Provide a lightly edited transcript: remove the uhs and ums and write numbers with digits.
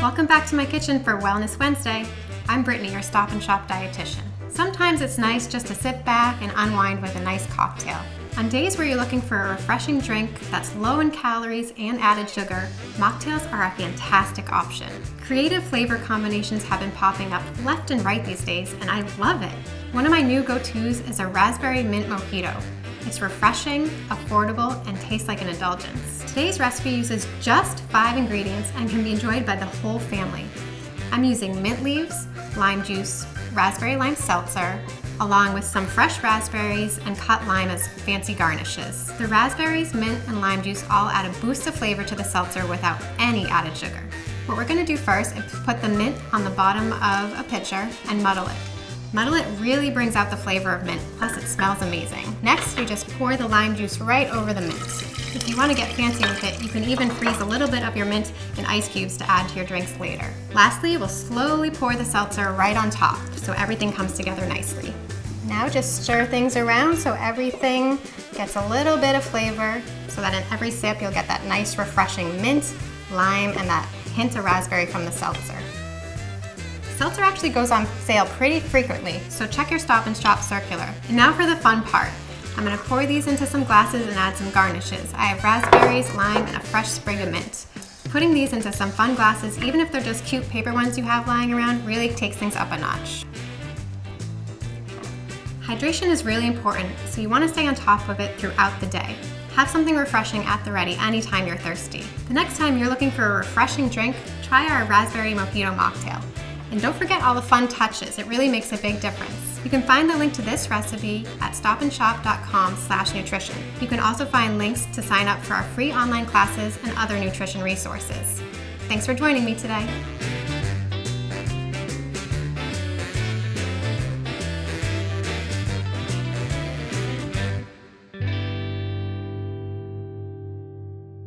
Welcome back to my kitchen for Wellness Wednesday. I'm Brittany, your Stop and Shop dietitian. Sometimes it's nice just to sit back and unwind with a nice cocktail. On days where you're looking for a refreshing drink that's low in calories and added sugar, mocktails are a fantastic option. Creative flavor combinations have been popping up left and right these days, and I love it. One of my new go-tos is a Raspberry Mint Mojito. It's refreshing, affordable, and tastes like an indulgence. Today's recipe uses just 5 ingredients and can be enjoyed by the whole family. I'm using mint leaves, lime juice, raspberry lime seltzer, along with some fresh raspberries and cut lime as fancy garnishes. The raspberries, mint, and lime juice all add a boost of flavor to the seltzer without any added sugar. What we're going to do first is put the mint on the bottom of a pitcher and muddle it. Muddle it really brings out the flavor of mint, plus it smells amazing. Next, you just pour the lime juice right over the mint. If you want to get fancy with it, you can even freeze a little bit of your mint in ice cubes to add to your drinks later. Lastly, we'll slowly pour the seltzer right on top so everything comes together nicely. Now just stir things around so everything gets a little bit of flavor so that in every sip you'll get that nice refreshing mint, lime, and that hint of raspberry from the seltzer. Seltzer actually goes on sale pretty frequently, so check your Stop and Shop circular. And now for the fun part. I'm going to pour these into some glasses and add some garnishes. I have raspberries, lime, and a fresh sprig of mint. Putting these into some fun glasses, even if they're just cute paper ones you have lying around, really takes things up a notch. Hydration is really important, so you want to stay on top of it throughout the day. Have something refreshing at the ready anytime you're thirsty. The next time you're looking for a refreshing drink, try our Raspberry Mojito Mocktail. And don't forget all the fun touches, it really makes a big difference. You can find the link to this recipe at stopandshop.com/nutrition. You can also find links to sign up for our free online classes and other nutrition resources. Thanks for joining me today.